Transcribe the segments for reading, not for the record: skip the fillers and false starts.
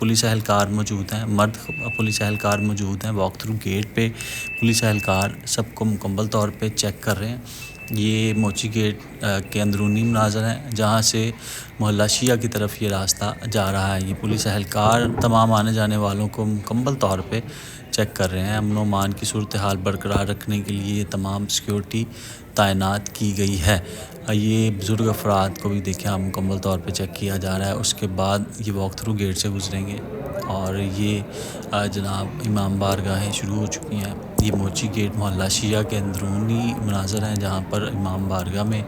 Police اہلکار موجود ہیں، مرد پولیس اہلکار موجود ہیں۔ واک تھرو گیٹ پہ پولیس اہلکار سب کو مکمل طور پہ چیک کر رہے ہیں۔ یہ موچی گیٹ کے اندرونی مناظر ہیں جہاں سے محلہ شیعہ کی طرف یہ راستہ جا رہا ہے۔ یہ پولیس اہلکار تمام آنے جانے والوں کو مکمل طور پہ چیک کر رہے ہیں۔ امن و امان کی صورتحال برقرار رکھنے کے لیے یہ تمام سیکیورٹی تعینات کی گئی ہے۔ یہ بزرگ افراد کو بھی دیکھیں آپ مکمل طور پہ چیک کیا جا رہا ہے۔ اس کے بعد یہ واک تھرو گیٹ سے گزریں گے اور یہ جناب امام بارگاہیں شروع ہو چکی ہیں۔ یہ موچی گیٹ محلہ شیعہ کے اندرونی مناظر ہیں جہاں پر امام بارگاہ میں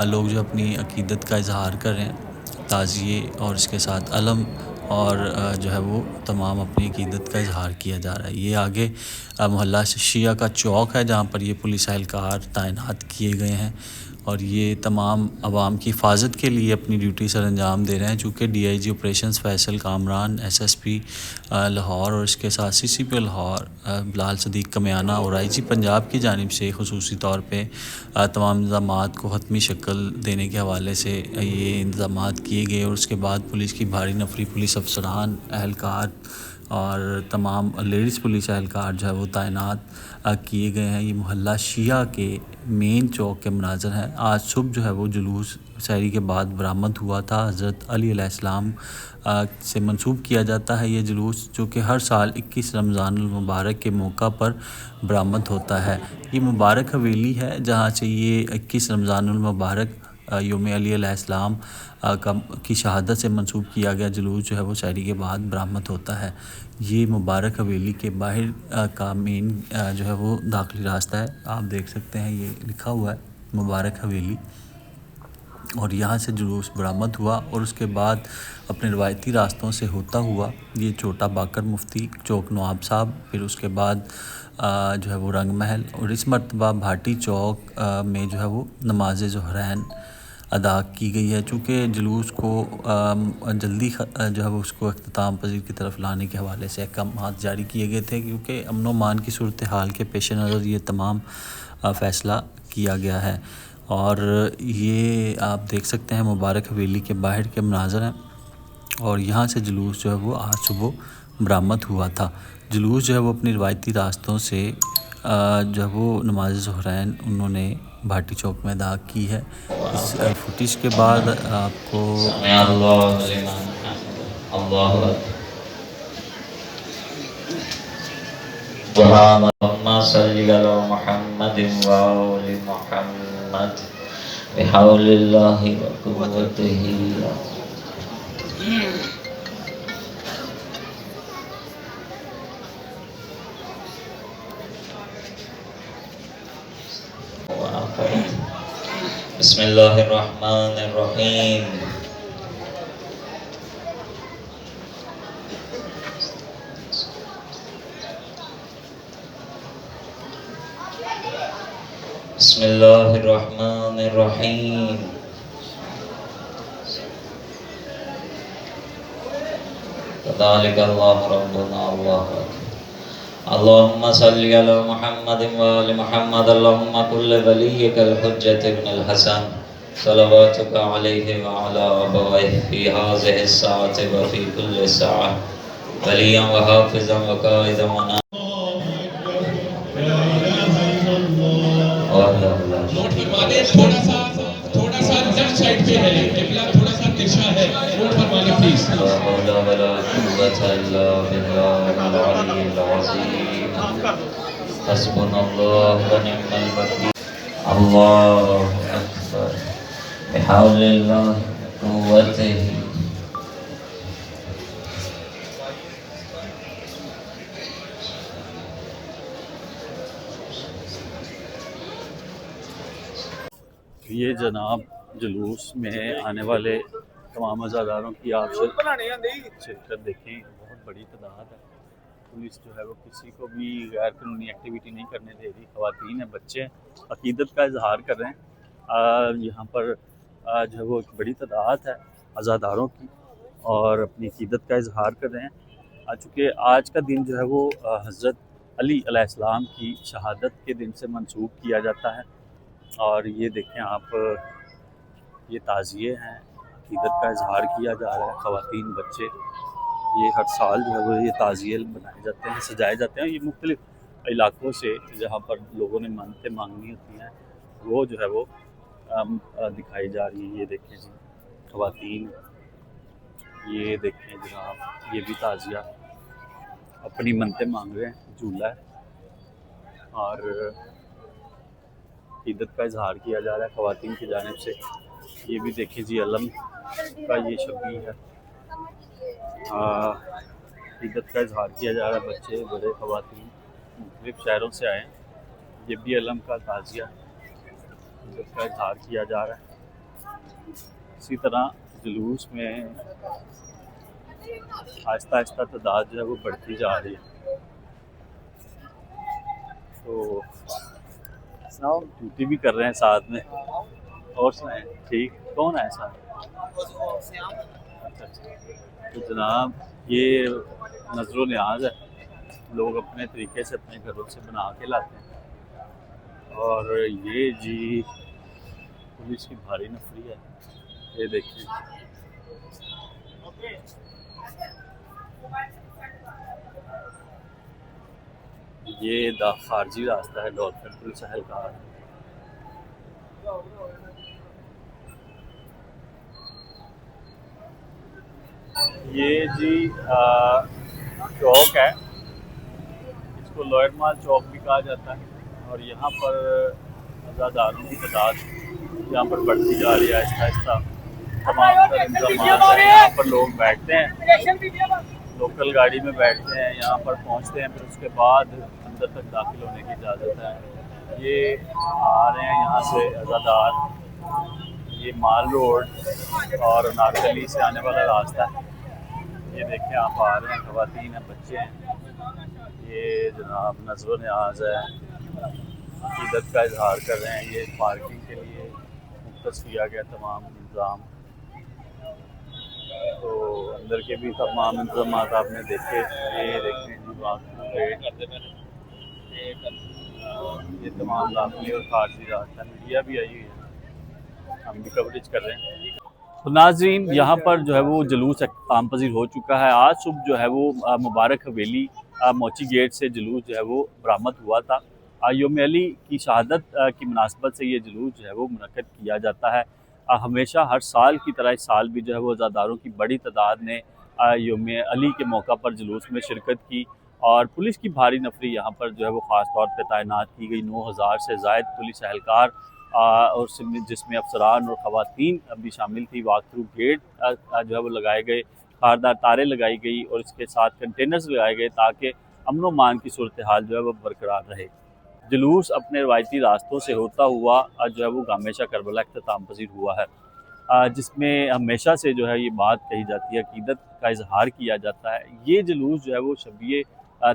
لوگ جو اپنی عقیدت کا اظہار کر رہے ہیں، تعزیے اور اس کے ساتھ علم اور جو ہے وہ تمام اپنی عقیدت کا اظہار کیا جا رہا ہے۔ یہ آگے محلہ شیعہ کا چوک ہے جہاں پر یہ پولیس اہلکار تعینات کیے گئے ہیں اور یہ تمام عوام کی حفاظت کے لیے اپنی ڈیوٹی سر انجام دے رہے ہیں، چونکہ D I G operations Faisal Kamran, S S P Lahore اور اس کے ساتھ سی سی پی لاہور بلال صدیق کمیانہ اور آئی جی پنجاب کی جانب سے خصوصی طور پہ تمام انتظامات کو حتمی شکل دینے کے حوالے سے یہ انتظامات کیے گئے اور اس کے بعد پولیس کی بھاری نفری، پولیس افسران، اہلکار اور تمام لیڈیز پولیس اہلکار جو ہے وہ تعینات کیے گئے ہیں۔ یہ محلہ شیعہ کے مین چوک کے مناظر ہیں۔ آج صبح جو ہے وہ جلوس سحری کے بعد برآمد ہوا تھا۔ حضرت علی علیہ السلام سے منسوب کیا جاتا ہے یہ جلوس، جو کہ ہر سال 21 رمضان المبارک کے موقع پر برآمد ہوتا ہے۔ یہ مبارک حویلی ہے جہاں سے یہ 21 رمضان المبارک یوم علی علیہ السلام کی شہادت سے منسوب کیا گیا جلوس جو ہے وہ سحری کے بعد برآمد ہوتا ہے۔ یہ مبارک حویلی کے باہر کا مین جو ہے وہ داخلی راستہ ہے، آپ دیکھ سکتے ہیں یہ لکھا ہوا ہے مبارک حویلی، اور یہاں سے جلوس برآمد ہوا اور اس کے بعد اپنے روایتی راستوں سے ہوتا ہوا یہ چھوٹا باقر مفتی چوک نواب صاحب، پھر اس کے بعد جو ہے وہ رنگ محل، اور اس مرتبہ بھاٹی چوک میں جو ہے وہ نماز ظہرین ادا کی گئی ہے۔ چونکہ جلوس کو جلدی جو ہے وہ اس کو اختتام پذیر کی طرف لانے کے حوالے سے احکامات جاری کیے گئے تھے، کیونکہ امن و امان کی صورتحال کے پیش نظر یہ تمام فیصلہ کیا گیا ہے۔ اور یہ آپ دیکھ سکتے ہیں مبارک حویلی کے باہر کے مناظر ہیں اور یہاں سے جلوس جو ہے وہ آج صبح برآمد ہوا تھا۔ جلوس جو ہے وہ اپنی روایتی راستوں سے جو ہے وہ نماز ظہرین انہوں نے بھاٹی چوک میں ادا کی ہے۔ اس فوٹیج کے بعد آپ کو سمع اللہ لمن حمدہ، اللہ اکبر۔ اللہم صلی علی محمد و آل محمد بحول اللہ و قوتہ۔ بسم اللہ الرحمن الرحیم۔ بسم اللہ الرحمن الرحیم۔ ذالک اللہ ربنا اللہ اکبر۔ اللہم صلی علی محمد و آل محمد، اللہم کل ولیک الحجۃ ابن الحسن صلواتک علیہ وعلی ابویہ فی ہذہ الساعۃ و فی کل ساعۃ ولیا و حافظا و قائدا و نوٹ فرما دیں، تھوڑا سا لیفٹ سائڈ پہ ہے قبلہ، تھوڑا سا ترچھا ہے، نوٹ فرما لیں پلیز۔ لا حول ولا قوة الا باللہ العلی العظیم۔ حسبنا اللہ و نعم الوکیل۔ اللہ اکبر بحول اللہ قوتہ۔ یہ جناب جلوس میں آنے والے تمام عزاداروں کی آپ شرکت دیکھیں، بہت بڑی تعداد ہے۔ پولیس جو ہے وہ کسی کو بھی غیر قانونی ایکٹیویٹی نہیں کرنے دے رہی، خواتین ہیں، بچے ہیں، عقیدت کا اظہار کر رہے ہیں۔ یہاں پر جو ہے وہ ایک بڑی تعداد ہے عزاداروں کی اور اپنی عقیدت کا اظہار کر رہے ہیں، چونکہ آج کا دن جو ہے وہ حضرت علی علیہ السلام کی شہادت کے دن سے منسوب کیا جاتا ہے۔ اور یہ دیکھیں آپ، یہ تعزیے ہیں، عقیدت کا اظہار کیا جا رہا ہے، خواتین، بچے یہ ہر سال جو ہے وہ یہ تعزیے بنائے جاتے ہیں، سجائے جاتے ہیں. یہ مختلف علاقوں سے جہاں پر لوگوں نے منتیں مانگنی ہوتی ہیں وہ جو ہے وہ دکھائی جا رہی ہیں. یہ دیکھیں جی خواتین، یہ دیکھیں جناب یہ بھی تعزیہ اپنی منتیں مانگ رہے ہیں. جھولا ہے اور عقیدت کا اظہار کیا جا رہا ہے خواتین کی جانب سے. یہ بھی دیکھیں جی علم کا یہ شبیہ ہے، عقیدت کا اظہار کیا جا رہا ہے. بچے بڑے خواتین مختلف شہروں سے آئے ہیں. یہ بھی علم کا تعزیہ عقیدت کا اظہار کیا جا رہا ہے. اسی طرح جلوس میں آہستہ آہستہ تعداد جو ہے وہ بڑھتی جا رہی ہے. تو ڈیوٹی بھی کر رہے ہیں ساتھ میں. اور سنائیں ٹھیک کون ہے ساتھ؟ اچھا تو جناب یہ نظر و نیاز ہے، لوگ اپنے طریقے سے اپنے گھروں سے بنا کے لاتے ہیں. اور یہ جی پولیس کی بھاری نفری ہے. یہ دیکھیں یہ خارجی راستہ ہے ڈولفن پولیس اہلکار. یہ جی چوک ہے، اس کو لوئر مال چوک بھی کہا جاتا ہے. اور یہاں پر عزاداروں کی تعداد یہاں پر بڑھتی جا رہی ہے آہستہ آہستہ. تمام تر انتظامات ہیں، یہاں پر لوگ بیٹھتے ہیں، لوکل گاڑی میں بیٹھتے ہیں، یہاں پر پہنچتے ہیں، پھر اس کے بعد اندر تک داخل ہونے کی اجازت ہے. یہ آ رہے ہیں یہاں سے عزادار، یہ مال روڈ اور نارکلی سے آنے والا راستہ ہے. یہ دیکھیں آپ آ رہے ہیں، خواتین ہیں، بچے ہیں. یہ جناب نظر و نیاز ہے، عقیدت کا اظہار کر رہے ہیں. یہ پارکنگ کے لیے مختص کیا گیا تمام انتظام. تو اندر کے بھی تمام انتظامات آپ نے دیکھے. یہ دیکھیں جی یہ تمام داخلی اور خارجی راستہ. میڈیا بھی آئی ہوئی ہے، ہم بھی کوریج کر رہے ہیں. تو ناظرین یہاں پر جو ہے وہ جلوس اختتام پذیر ہو چکا ہے. آج صبح جو ہے وہ مبارک حویلی موچی گیٹ سے جلوس جو ہے وہ برآمد ہوا تھا. یوم علی کی شہادت کی مناسبت سے یہ جلوس جو ہے وہ منعقد کیا جاتا ہے. ہمیشہ ہر سال کی طرح اس سال بھی جو ہے وہ عزاداروں کی بڑی تعداد نے یوم علی کے موقع پر جلوس میں شرکت کی. اور پولیس کی بھاری نفری یہاں پر جو ہے وہ خاص طور پہ تعینات کی گئی. 9000 سے زائد پولیس اہلکار اور جس میں افسران اور خواتین بھی شامل تھی. واک تھرو گیٹ جو ہے وہ لگائے گئے، خاردار تاریں لگائی گئی اور اس کے ساتھ کنٹینرز لگائے گئے تاکہ امن و امان کی صورتحال جو ہے وہ برقرار رہے. جلوس اپنے روایتی راستوں سے ہوتا ہوا جو ہے وہ گامیشہ کربلا اختتام پذیر ہوا ہے، جس میں ہمیشہ سے جو ہے یہ بات کہی جاتی ہے، عقیدت کا اظہار کیا جاتا ہے. یہ جلوس جو ہے وہ شبیہ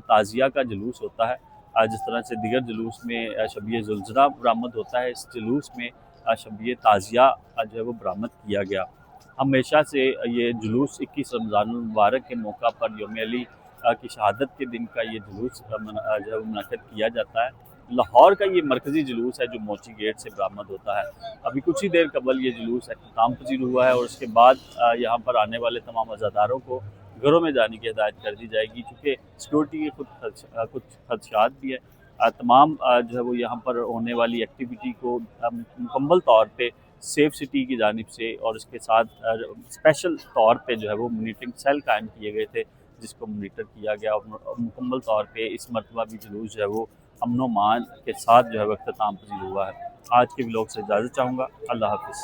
تعزیہ کا جلوس ہوتا ہے. جس طرح سے دیگر جلوس میں شبیہ زلزلہ برآمد ہوتا ہے، اس جلوس میں شبیہ تعزیہ جو ہے وہ برآمد کیا گیا. ہمیشہ سے یہ جلوس 21 رمضان المبارک کے موقع پر یوم علی کی شہادت کے دن کا یہ جلوس جو ہے وہ منعقد کیا جاتا ہے. لاہور کا یہ مرکزی جلوس ہے جو موچی گیٹ سے برآمد ہوتا ہے. ابھی کچھ ہی دیر قبل یہ جلوس اختتام پذیر ہوا ہے اور اس کے بعد یہاں پر آنے والے تمام عزاداروں کو گھروں میں جانے کی ہدایت کر دی جائے گی، چونکہ سیکورٹی کے کچھ خدشات بھی ہے. تمام جو ہے وہ یہاں پر ہونے والی ایکٹیویٹی کو مکمل طور پہ سیف سٹی کی جانب سے اور اس کے ساتھ اسپیشل طور پہ جو ہے وہ مانیٹرنگ سیل قائم کیے گئے تھے جس کو مانیٹر کیا گیا. اور مکمل طور پہ اس مرتبہ بھی جلوس جو ہے وہ امن و امان کے ساتھ جو ہے وہ اختتام پذیر ہوا ہے. آج کے ولاگ سے اجازت چاہوں گا. اللہ حافظ.